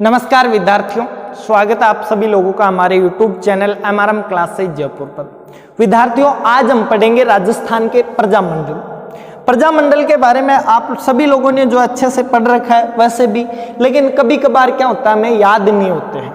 नमस्कार विद्यार्थियों, स्वागत है आप सभी लोगों का हमारे YouTube channel MRM classes Jaipur पर। विद्यार्थियों, आज हम पढ़ेंगे राजस्थान के प्रजामंडल के बारे में। आप सभी लोगों ने जो अच्छे से पढ़ रखा है वैसे भी, लेकिन कभी कभार क्या होता है हमें याद नहीं होते हैं,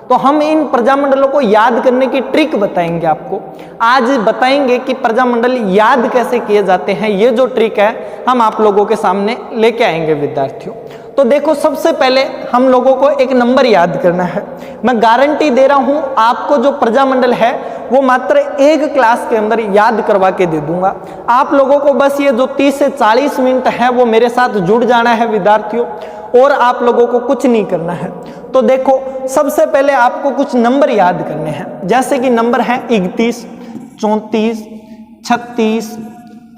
तो हम इन प्रजामंडलों को याद करने की ट्रिक बताएंगे आपको। आज बताएंगे कि प्रजामंडल याद कैसे किए जाते हैं। ये जो ट्रिक है हम आप लोगों के सामने लेके आएंगे विद्यार्थियों। तो देखो, सबसे पहले हम लोगों को एक नंबर याद करना है। मैं गारंटी दे रहा हूं आपको जो प्रजामंडल है वो मात्र एक क्लास के अंदर याद करवा के दे दूंगा। आप लोगों को बस ये जो 30 से 40 मिनट है वो मेरे साथ जुड़ जाना है विद्यार्थियों, और आप लोगों को कुछ नहीं करना है। तो देखो, सबसे पहले आपको कुछ नंबर याद करने हैं, जैसे कि नंबर है 31, 34, 36,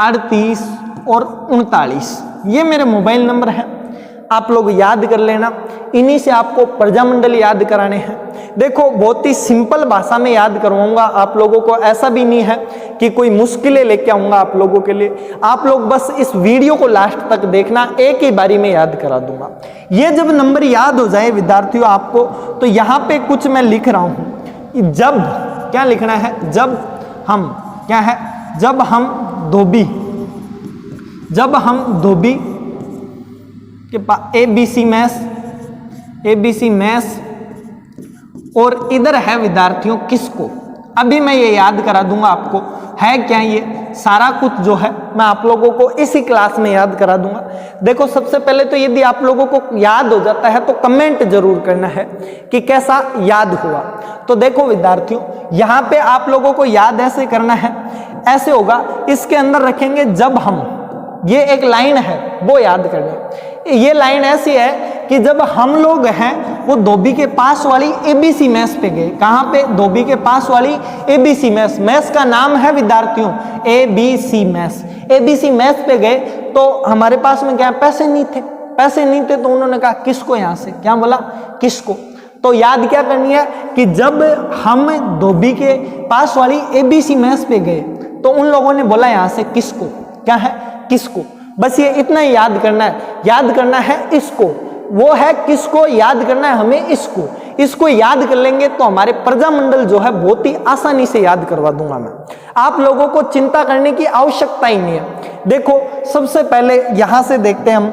38 और 39। ये मेरे मोबाइल नंबर हैं, आप लोग याद कर लेना। इन्हीं से आपको प्रजामंडल याद कराने हैं। देखो, बहुत ही सिंपल भाषा में याद करवाऊंगा आप लोगों को, ऐसा भी नहीं है कि कोई मुश्किलें लेके आऊंगा आप लोगों के लिए। आप लोग बस इस वीडियो को लास्ट तक देखना, एक ही बारी में याद करा दूंगा। ये जब नंबर याद हो जाए विद्यार्थियों आपको, तो यहाँ पे कुछ मैं लिख रहा हूँ। जब क्या लिखना है, जब हम क्या है, जब हम धोबी के पास ABC मैस, और इधर है विद्यार्थियों किसको। अभी मैं ये याद करा दूंगा आपको है क्या। ये सारा कुछ जो है मैं आप लोगों को इसी क्लास में याद करा दूंगा। देखो, सबसे पहले तो यदि आप लोगों को याद हो जाता है तो कमेंट जरूर करना है कि कैसा याद हुआ। तो देखो विद्यार्थियों, यहाँ पे आप लोगों को याद ऐसे करना है, ऐसे होगा। इसके अंदर रखेंगे जब हम, ये एक लाइन है वो याद करना। ये लाइन ऐसी है कि जब हम लोग हैं वो धोबी के पास वाली ABC मैस पे गए। कहाँ पे? धोबी के पास वाली ABC मैस। मैस का नाम है विद्यार्थियों ABC मैस। ABC मैस पे गए तो हमारे पास में क्या, पैसे नहीं थे, तो उन्होंने कहा किसको, यहाँ से क्या बोला, किसको। तो याद क्या करनी है कि जब हम धोबी के पास वाली ABC मैस पे गए तो उन लोगों ने बोला यहाँ से किसको, क्या है, किसको। बस ये इतना ही याद करना है इसको, वो है किसको, याद करना है हमें इसको याद कर लेंगे तो हमारे प्रजामंडल जो है बहुत ही आसानी से याद करवा दूंगा मैं। आप लोगों को चिंता करने की आवश्यकता ही नहीं है। देखो, सबसे पहले यहां से देखते हैं, हम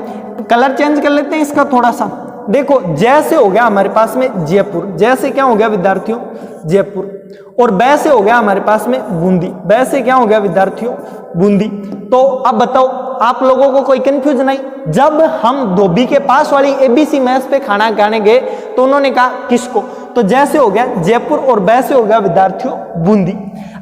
कलर चेंज कर लेते हैं इसका थोड़ा सा। देखो, जैसे हो गया हमारे पास में जयपुर, जैसे क्या हो गया विद्यार्थियों, जयपुर। और बै से हो गया हमारे पास में बूंदी, बै से क्या हो गया विद्यार्थियों, बूंदी। तो अब बताओ, आप लोगों को कोई कंफ्यूज नहीं। जब हम धोबी के पास वाली ABC मैस पे खाना खाने गए तो उन्होंने कहा किसको, तो जैसे हो गया जयपुर और बै से हो गया विद्यार्थियों बूंदी।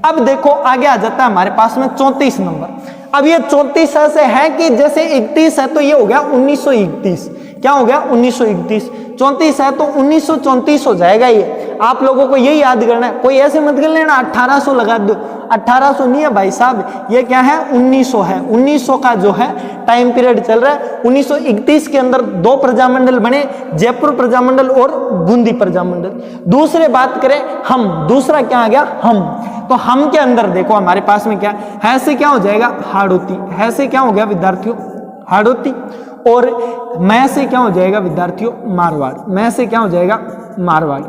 अब देखो, आगे आ जाता है हमारे पास में 34 नंबर। अब ये 34 ऐसे है कि जैसे 31 है तो ये हो गया 1931। क्या हो गया, 1931। 34 है तो 1934 हो जाएगा। ये आप लोगों को यही याद करना है, कोई ऐसे मत कर लेना 1800 लगा दो। 1800 नहीं है भाई साहब, ये क्या है, 1900 है। 1900 का जो है टाइम पीरियड चल रहा है। 1931 के अंदर दो प्रजामंडल बने, जयपुर प्रजामंडल और बूंदी प्रजामंडल। दूसरे बात करें हम, दूसरा क्या आ गया, हम। तो हम के अंदर देखो हमारे पास में क्या है, से क्या हो जाएगा, हाड़ौती। है से क्या हो गया विद्यार्थियों, हाड़ौती। और मैं से क्या हो जाएगा विद्यार्थियों, मारवाड़। मैं से क्या हो जाएगा, मारवाड़।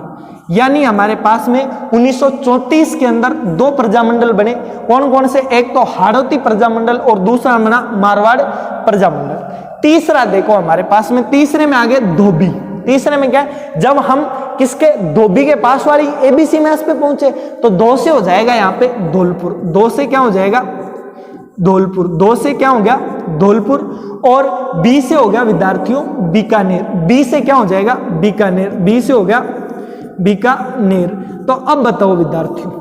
यानी हमारे पास में 1934 के अंदर दो प्रजामंडल बने। कौन कौन से, एक तो हाड़ौती प्रजामंडल और दूसरा बना मारवाड़ प्रजामंडल। तीसरा देखो हमारे पास में, तीसरे में आ गए धोबी। तीसरे में क्या है, जब हम किसके, धोबी के पास वाली ABC मैस पे पहुंचे तो दो से हो जाएगा यहाँ पे धौलपुर। दो से क्या हो जाएगा, धौलपुर। दो से क्या हो गया, धौलपुर। और B से हो गया विद्यार्थियों बीकानेर। B से क्या हो जाएगा, बीकानेर। B से हो गया बीकानेर। तो अब बताओ विद्यार्थियों,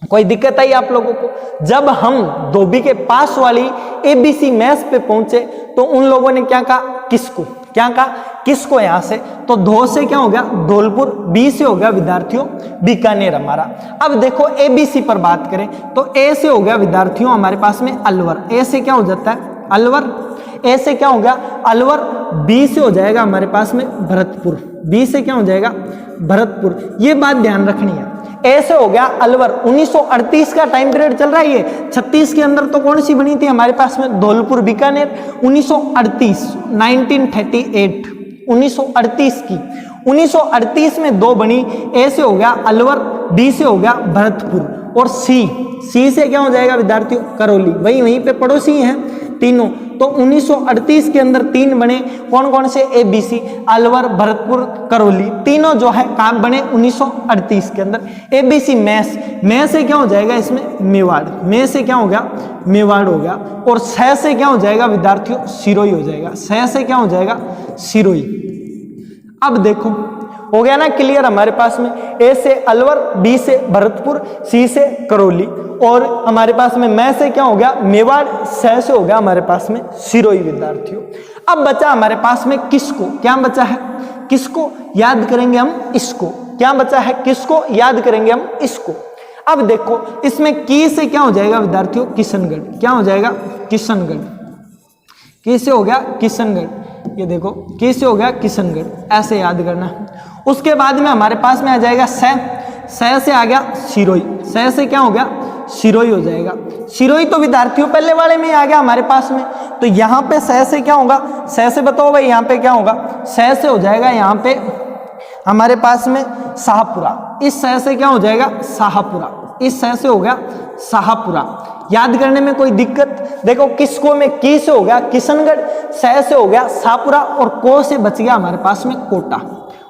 कोई दिक्कत आई आप लोगों को? जब हम धोबी के पास वाली ABC मैस पे पहुंचे तो उन लोगों ने क्या कहा, किसको, क्या कहा, किसको। यहां से तो धो से क्या हो गया, धौलपुर। B से हो गया विद्यार्थियों बीकानेर हमारा। अब देखो ABC पर बात करें तो A से हो गया विद्यार्थियों हमारे पास में अलवर। A से क्या हो जाता है, अलवर। A से क्या हो गया, अलवर। B से हो जाएगा हमारे पास में भरतपुर। B से क्या हो जाएगा, भरतपुर। ये बात ध्यान रखनी है। ऐसे हो गया अलवर। 1938 का टाइम पीरियड चल रहा है ये। 36 के अंदर तो कौन सी बनी थी हमारे पास में, धौलपुर बीकानेर। 1938 1938 की। 1938 में 2 बनी, ए से हो गया अलवर, बी से हो गया भरतपुर और सी से क्या हो जाएगा विद्यार्थियों करौली, वहीं पे पड़ोसी हैं तीनों। तो 1938 के अंदर 3 बने, कौन कौन से, ABC अलवर अलवरपुर करौली, तीनों जो है कहाँ बने 1938 के अंदर। ABC मैस से क्या हो जाएगा इसमें मेवाड़, में से क्या हो गया मेवाड़ हो गया, और सह से क्या हो जाएगा विद्यार्थियों सिरोही हो जाएगा, सह से क्या हो जाएगा सिरोही। अब देखो हो गया ना क्लियर हमारे पास में, ए से अलवर, बी से भरतपुर, सी से करौली, और हमारे पास में मैं से क्या हो गया मेवाड़, सह से हो गया हमारे पास में सिरोही विद्यार्थियों। अब बचा हमारे पास में किसको, क्या बचा है किसको याद करेंगे हम इसको, क्या बचा है किसको याद करेंगे हम इसको। अब देखो इसमें की से क्या हो जाएगा विद्यार्थियों किशनगढ़, क्या हो जाएगा किशनगढ़, की से हो गया किशनगढ़, ये देखो की से हो गया किशनगढ़, ऐसे याद करना। उसके बाद में हमारे पास में आ जाएगा सह से आ गया सिरोही, सह से क्या हो गया सिरोही हो जाएगा। सिरोही तो विद्यार्थियों पहले वाले में आ गया हमारे पास में, तो यहाँ पे सह से क्या होगा, सह से बताओ भाई यहाँ पे क्या होगा, सह से हो जाएगा यहाँ पे हमारे पास में शाहपुरा, इस सह से क्या हो जाएगा शाहपुरा, इस सह से हो गया शाहपुरा। याद करने में कोई दिक्कत, देखो किसको में की से हो गया किशनगढ़, सह से हो गया शाहपुरा, और को से बच गया हमारे पास में कोटा,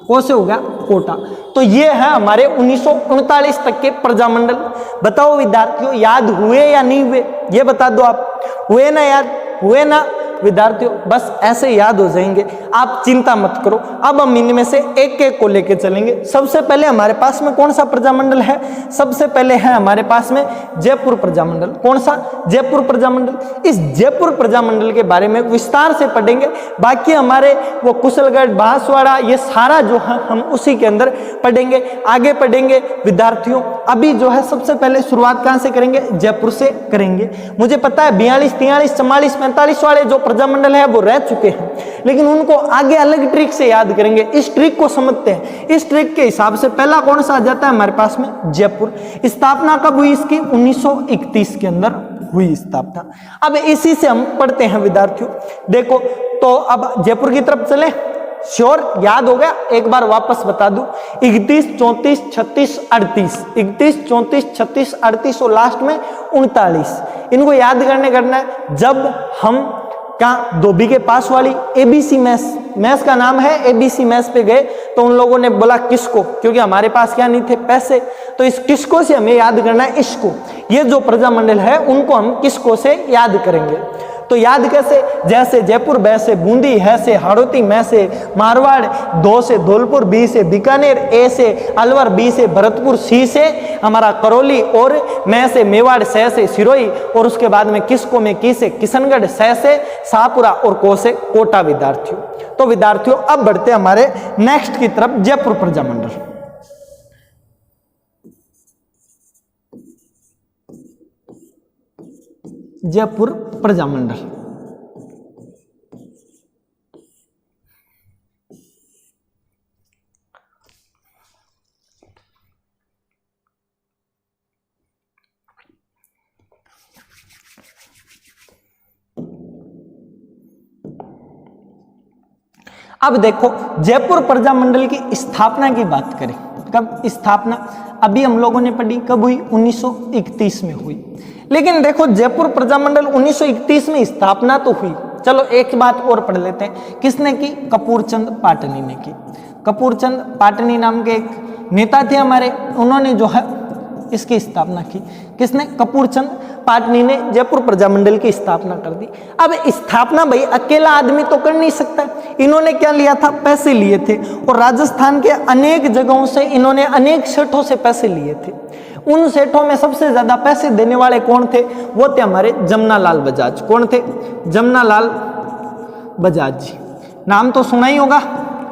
को से हो गया कोटा। तो ये है हमारे 1939 तक के प्रजामंडल। बताओ विद्यार्थियों याद हुए या नहीं हुए, ये बता दो आप, हुए ना याद, हुए ना विद्यार्थियों, बस ऐसे याद हो जाएंगे, आप चिंता मत करो। अब हम इनमें से एक एक को लेके चलेंगे। सबसे पहले हमारे पास में कौन सा प्रजामंडल है, सबसे पहले है हमारे पास में जयपुर प्रजामंडल। कौन सा, जयपुर प्रजामंडल। इस जयपुर प्रजामंडल के बारे में विस्तार से पढ़ेंगे, बाकी हमारे वो कुशलगढ़ बांसवाड़ा ये सारा जो है हम उसी के अंदर पढ़ेंगे, आगे पढ़ेंगे विद्यार्थियों। अभी जो है सबसे पहले शुरुआत कहां से करेंगे, जयपुर से करेंगे। मुझे पता है 42, 43, 44, 45 वाले जो प्रजामंडल है वो रह चुके हैं, लेकिन उनको आगे अलग ट्रिक से याद करेंगे। इस ट्रिक को समझते हैं, इस ट्रिक के हिसाब से पहला कौन सा आ जाता है हमारे पास में, जयपुर। स्थापना कब हुई इसकी, 1931 के अंदर हुई स्थापना। अब इसी से हम पढ़ते हैं विद्यार्थियों। देखो तो अब जयपुर की तरफ चले, श्योर याद हो गया, एक बार वापस बता दूं, 31, 34, 36, 38, 31, 34, 36, 38 और लास्ट में 39। इनको याद करना है। जब हम क्या धोबी के पास वाली ABC मैस का नाम है, ABC मैस पे गए तो उन लोगों ने बोला किसको, क्योंकि हमारे पास क्या नहीं थे पैसे, तो इस किसको से हमें याद करना है इसको। ये जो प्रजामंडल है उनको हम किसको से याद करेंगे। तो याद कैसे, जैसे जयपुर, बै से बूंदी, है से हाड़ौती, मैं से मारवाड़, दो से धौलपुर, बी से बीकानेर, ए से अलवर, बी से भरतपुर, सी से हमारा करौली, और मैं से मेवाड़, सह से सिरोही, और उसके बाद में किसको में की से किशनगढ़, सह से शाहपुरा और को से कोटा विद्यार्थियों। तो विद्यार्थियों अब बढ़ते हमारे नेक्स्ट की तरफ, जयपुर प्रजामंडल। जयपुर प्रजामंडल अब देखो जयपुर प्रजामंडल की स्थापना की बात करें, कब स्थापना अभी हम लोगों ने पढ़ी, कब हुई, 1931 में हुई। लेकिन देखो जयपुर प्रजामंडल 1931 में स्थापना तो हुई, चलो एक बात और पढ़ लेते हैं, किसने की, कपूरचंद पाटनी ने की। कपूरचंद पाटनी नाम के एक नेता थे हमारे, उन्होंने जो है इसकी स्थापना की। किसने, कपूरचंद पाटनी ने जयपुर प्रजामंडल की स्थापना कर दी। अब स्थापना भाई अकेला आदमी तो कर नहीं सकता, इन्होंने क्या लिया था, पैसे लिए थे, और राजस्थान के अनेक जगहों से इन्होंने अनेक सेठों से पैसे लिए थे। उन सेठों में सबसे ज्यादा पैसे देने वाले कौन थे, वो थे हमारे जमनालाल बजाज। कौन थे, जमनालाल बजाज जी, नाम तो सुना ही होगा,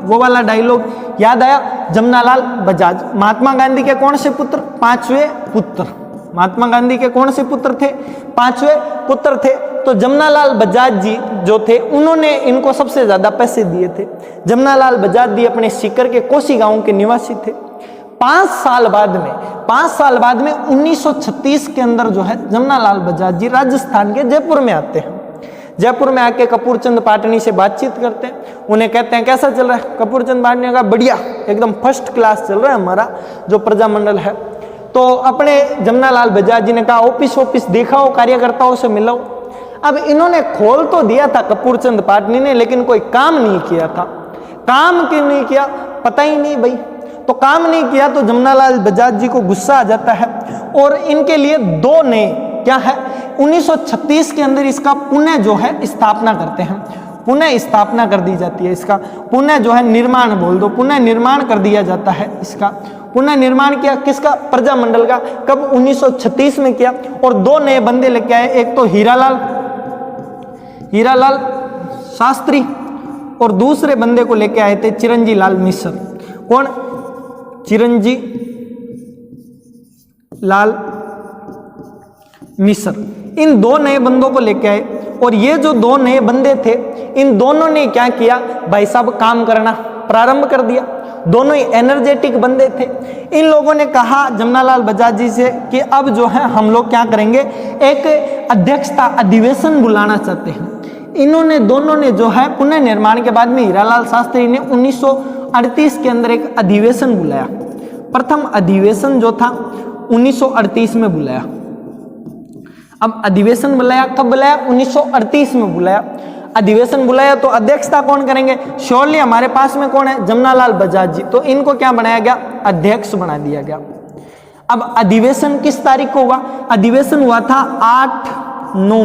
वो वाला डायलॉग याद आया, जमनालाल बजाज महात्मा गांधी के कौन से पुत्र, 5वें पुत्र। महात्मा गांधी के कौन से पुत्र थे, 5वें पुत्र थे। तो जमनालाल बजाज जी जो थे उन्होंने इनको सबसे ज्यादा पैसे दिए थे। जमनालाल बजाज जी अपने सीकर के कोसी गांव के निवासी थे। 5 साल बाद में 1936 के अंदर जो है जमनालाल बजाज जी राजस्थान के जयपुर में आते हैं। जयपुर में आके कपूर चंद पाटनी से बातचीत करते हैं, उन्हें कहते हैं कैसा चल रहा है। कपूर चंद पाटनी ने कहा बढ़िया, एकदम फर्स्ट क्लास चल रहा है हमारा जो प्रजामंडल है। तो अपने जमनालाल बजाज जी ने कहा ऑफिस दिखाओ, कार्यकर्ताओं से मिलो। अब इन्होंने खोल तो दिया था कपूर चंद पाटनी ने, लेकिन कोई काम नहीं किया था। काम क्यों नहीं किया पता ही नहीं भाई। तो काम नहीं किया तो जमनालाल बजाज जी को गुस्सा आ जाता है और इनके लिए दो नए क्या है 1936 के अंदर इसका पुनः जो है स्थापना करते हैं, पुनः स्थापना कर दी जाती है। इसका पुनः जो है निर्माण बोल दो, पुनः निर्माण कर दिया जाता है। इसका पुनः निर्माण किया किसका, प्रजामंडल का। कब 1936 में किया। और दो नए बंदे लेके आए, एक तो हीरालाल शास्त्री और दूसरे बंदे को लेके आए थे चिरंजी लाल मिश्र। कौन, चिरंजी लाल मिश्र। इन दो नए बंदों को लेके आए और ये जो दो नए बंदे थे इन दोनों ने क्या किया भाई साहब, काम करना प्रारंभ कर दिया। दोनों ही एनर्जेटिक बंदे थे। इन लोगों ने कहा जमनालाल बजाज जी से कि अब जो है हम लोग क्या करेंगे, एक अध्यक्षता अधिवेशन बुलाना चाहते हैं। इन्होंने दोनों ने जो है पुनः निर्माण के बाद में हीरालाल शास्त्री ने 1938 के अंदर एक अधिवेशन बुलाया। प्रथम अधिवेशन जो था 1938 में बुलाया। अब अधिवेशन बुलाया कब बुलाया, 1938 में बुलाया। अधिवेशन बुलाया तो अध्यक्षता कौन करेंगे, श्योरली हमारे पास में कौन है, जमनालाल बजाज जी। तो इनको क्या बनाया गया, अध्यक्ष बना दिया गया। अब अधिवेशन किस तारीख को हुआ, अधिवेशन हुआ था 8-9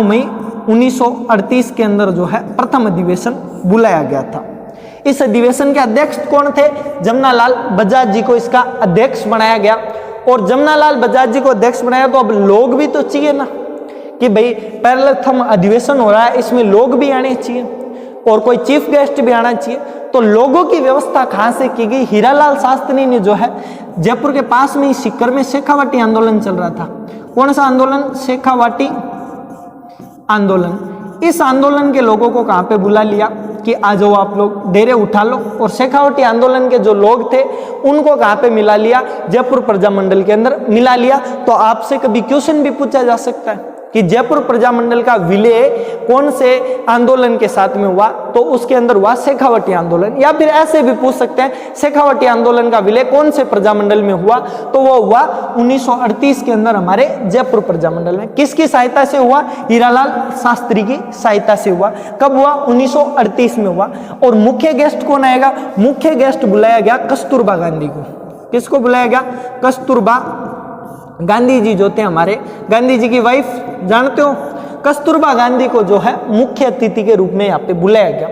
मई 1938 के अंदर जो है प्रथम अधिवेशन बुलाया गया था। इस अधिवेशन के अध्यक्ष कौन थे, जमनालाल बजाज जी को इसका अध्यक्ष बनाया गया। और जमनालाल बजाज जी को अध्यक्ष बनाया तो अब लोग भी तो चाहिए ना, कि भाई प्रथम अधिवेशन हो रहा है, इसमें लोग भी आने चाहिए और कोई चीफ गेस्ट भी आना चाहिए। तो लोगों की व्यवस्था कहाँ से की गई, हीरालाल शास्त्री ने जो है जयपुर के पास में ही सीकर में शेखावाटी आंदोलन चल रहा था। कौन सा आंदोलन, शेखावाटी आंदोलन। इस आंदोलन के लोगों को कहाँ पे बुला लिया कि आ जाओ आप लोग, डेरे उठा लो। और शेखावटी आंदोलन के जो लोग थे उनको कहाँ पे मिला लिया, जयपुर प्रजामंडल के अंदर मिला लिया। तो आपसे कभी क्वेश्चन भी पूछा जा सकता है कि जयपुर प्रजामंडल का विलय कौन से आंदोलन के साथ में हुआ, तो उसके अंदर हुआ शेखावटी आंदोलन। या फिर ऐसे भी पूछ सकते हैं शेखावटी आंदोलन का विलय कौन से प्रजामंडल में हुआ, तो वो हुआ 1938 के अंदर हमारे जयपुर प्रजामंडल में। किसकी सहायता से हुआ, हीरालाल शास्त्री की सहायता से हुआ। कब हुआ, 1938 में हुआ। और मुख्य गेस्ट कौन आएगा, मुख्य गेस्ट बुलाया गया कस्तूरबा गांधी को। किसको बुलाया गया, कस्तूरबा गांधी जी जो थे हमारे, गांधी जी की वाइफ जानते हो, कस्तूरबा गांधी को जो है मुख्य अतिथि के रूप में यहाँ पे बुलाया गया।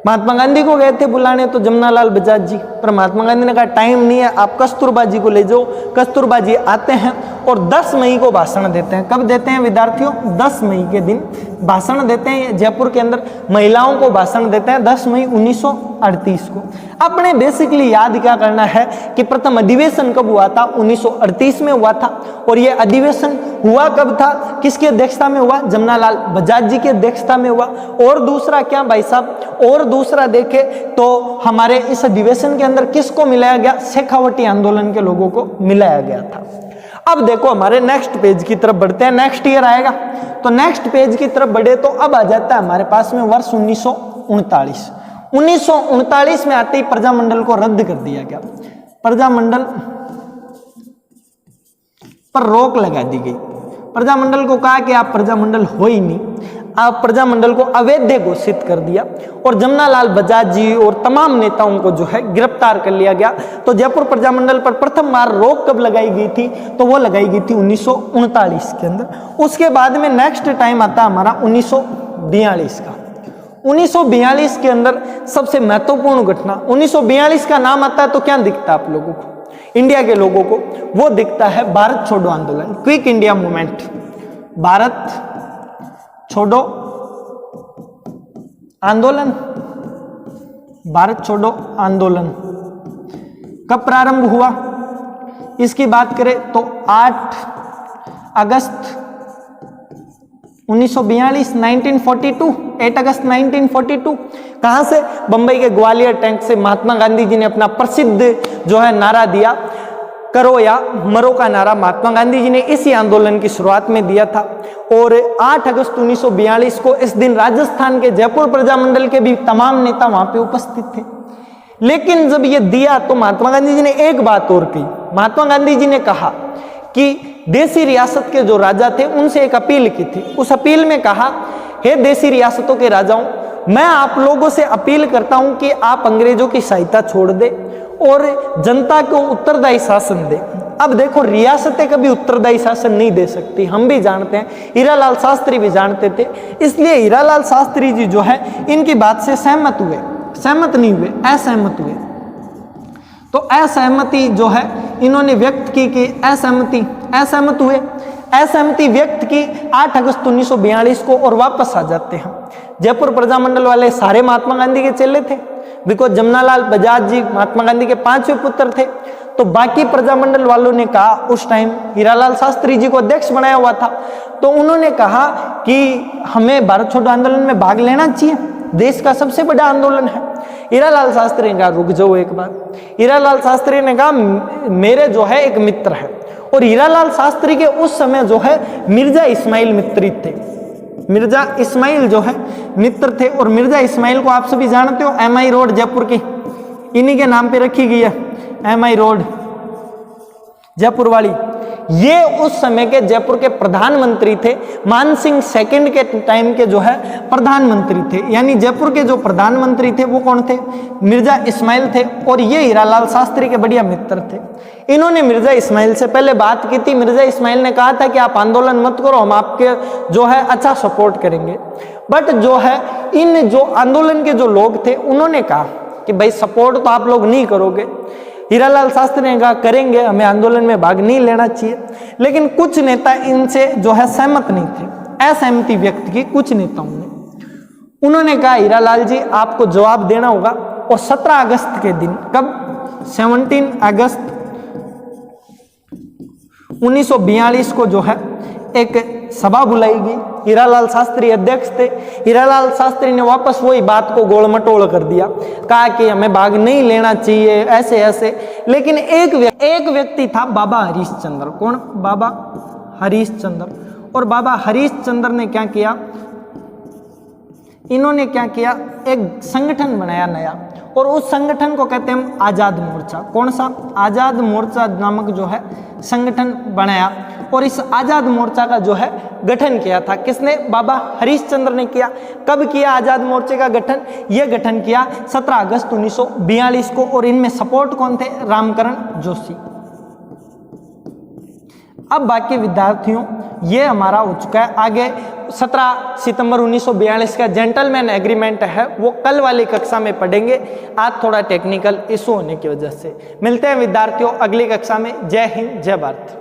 महात्मा गांधी को गए थे बुलाने तो जमनालाल बजाज जी, पर महात्मा गांधी ने कहा टाइम नहीं है, आप कस्तूरबा जी को ले जाओ। कस्तूरबा जी आते हैं और 10 मई को भाषण देते हैं। कब देते हैं विद्यार्थियों, 10 मई के दिन भाषण देते हैं। जयपुर के अंदर महिलाओं को भाषण देते हैं 10 मई 1938 को। अपने बेसिकली याद क्या करना है कि प्रथम अधिवेशन कब हुआ था, 1938 में हुआ था। और यह अधिवेशन हुआ कब था, किसकी अध्यक्षता में हुआ, जमनालाल बजाज जी की अध्यक्षता में हुआ। और दूसरा क्या भाई साहब, और दूसरा देखे तो हमारे इस अधिवेशन के अंदर किसको मिलाया गया, शेखावटी आंदोलन के लोगों को मिलाया गया था। अब देखो हमारे नेक्स्ट पेज की तरफ बढ़ते हैं, नेक्स्ट ईयर आएगा तो नेक्स्ट पेज की तरफ बढ़े तो अब आ जाता है हमारे पास में वर्ष 1939। 1939 में आते ही प्रजामंडल को रद्द कर दिया गया, प्रजामंडल पर रोक लगा दी गई। प्रजामंडल को कहा कि आप प्रजामंडल हो ही नहीं, आप प्रजामंडल को अवैध घोषित कर दिया। और जमनालाल बजाज जी और तमाम नेताओं को जो है गिरफ्तार कर लिया गया। तो जयपुर प्रजामंडल पर प्रथम बार रोक कब लगाई गई थी, तो वो लगाई गई थी 1939 के अंदर। उसके बाद में नेक्स्ट टाइम आता हमारा 1942 का। 1942 के अंदर सबसे महत्वपूर्ण घटना, 1942 का नाम आता है तो क्या दिखता है आप लोगों को, इंडिया के लोगों को, वो दिखता है भारत छोड़ो आंदोलन, क्विक इंडिया मूवमेंट। भारत छोड़ो आंदोलन, भारत छोड़ो आंदोलन कब प्रारंभ हुआ, इसकी बात करें तो 8 अगस्त 1942, 1942, 8 अगस्त 1942। कहां से, बंबई के ग्वालियर टैंक से महात्मा गांधी जी ने अपना प्रसिद्ध जो है नारा दिया, करो या मरो का नारा महात्मा गांधी जी ने इसी आंदोलन की शुरुआत में दिया था। और 8 अगस्त 1942 को इस दिन राजस्थान के जयपुर प्रजामंडल के भी तमाम नेता वहां पे उपस्थित थे। लेकिन जब ये दिया तो महात्मा गांधी जी ने एक बात और कही। महात्मा गांधी जी ने कहा कि देसी रियासत के जो राजा थे उनसे एक अपील की थी। उस अपील में कहा, हे देसी रियासतों के राजाओं, मैं आप लोगों से अपील करता हूं कि आप अंग्रेजों की सहायता छोड़ दे और जनता को उत्तरदायी शासन दे। अब देखो, रियासतें कभी उत्तरदायी शासन नहीं दे सकती, हम भी जानते हैं, हीरालाल शास्त्री भी जानते थे। इसलिए हीरालाल शास्त्री जी जो है इनकी बात से सहमत हुए, सहमत नहीं हुए, असहमत हुए। तो असहमति जो है इन्होंने व्यक्त की कि असहमत हुए, असहमति व्यक्त की 8 अगस्त 1942 को और वापस आ जाते हैं। जयपुर प्रजामंडल वाले सारे महात्मा गांधी के चेले थे, बिकॉज जमनालाल बजाज जी महात्मा गांधी के 5वें पुत्र थे। तो बाकी प्रजामंडल वालों ने कहा, उस टाइम हीरालाल शास्त्री जी को अध्यक्ष बनाया हुआ था, तो उन्होंने कहा कि हमें भारत छोड़ो आंदोलन में भाग लेना चाहिए, देश का सबसे बड़ा आंदोलन है। हीरालाल शास्त्री ने कहा, रुक जाओ एक बार। हीरालाल शास्त्री ने कहा, मेरे जो है एक मित्र है, और हीरालाल शास्त्री के उस समय जो है मिर्जा इस्माइल मित्रित थे। मिर्जा इस्माइल जो है मित्र थे, और मिर्जा इस्माइल को आप सभी जानते हो, MI रोड जयपुर की इन्हीं के नाम पे रखी गई है, MI रोड जयपुर वाली। ये उस समय के जयपुर के प्रधानमंत्री थे, मानसिंह सेकंड के टाइम के जो है प्रधानमंत्री थे। यानी जयपुर के जो प्रधानमंत्री थे वो कौन थे? मिर्जा इस्माइल थे, और ये हीरालाल शास्त्री के बढ़िया मित्र थे। इन्होंने मिर्जा इस्माइल से पहले बात की थी। मिर्जा इस्माइल ने कहा था कि आप आंदोलन मत करो, हम आपके जो है अच्छा सपोर्ट करेंगे। बट जो है इन जो आंदोलन के जो लोग थे उन्होंने कहा कि भाई सपोर्ट तो आप लोग नहीं करोगे। हीरालाल शास्त्री ने कहा करेंगे, हमें आंदोलन में भाग नहीं लेना चाहिए। लेकिन कुछ नेता इनसे जो है सहमत नहीं थे, असहमति व्यक्त की कुछ नेताओं ने। उन्होंने कहा, हीरालाल जी आपको जवाब देना होगा। और 17 अगस्त के दिन, कब? 17 अगस्त 1942 को जो है एक सभा बुलाई गई। हीरालाल शास्त्री अध्यक्ष थे। हीरालाल शास्त्री ने वापस वही बात को गोल मटोल कर दिया, कहा कि हमें भाग नहीं लेना चाहिए, ऐसे ऐसे। लेकिन एक व्यक्ति था, बाबा हरीशचंद्र। कौन? बाबा हरीशचंद्र। और बाबा हरीशचंद्र ने क्या किया? इन्होंने क्या किया? एक संगठन बनाया नया, और उस संगठन को कहते हैं आजाद मोर्चा। कौन सा? आजाद मोर्चा नामक जो है संगठन बनाया। और इस आजाद मोर्चा का जो है गठन किया था किसने? बाबा हरीशचंद्र ने किया। कब किया आजाद मोर्चे का गठन? यह गठन किया 17 अगस्त 1942 को। और इनमें सपोर्ट कौन थे? रामकरण जोशी। अब बाकी विद्यार्थियों, ये हमारा हो चुका है। आगे 17 सितंबर 1942 का जेंटलमैन एग्रीमेंट है, वो कल वाली कक्षा में पढ़ेंगे। आज थोड़ा टेक्निकल इशू होने की वजह से। मिलते हैं विद्यार्थियों अगली कक्षा में। जय हिंद, जय भारत।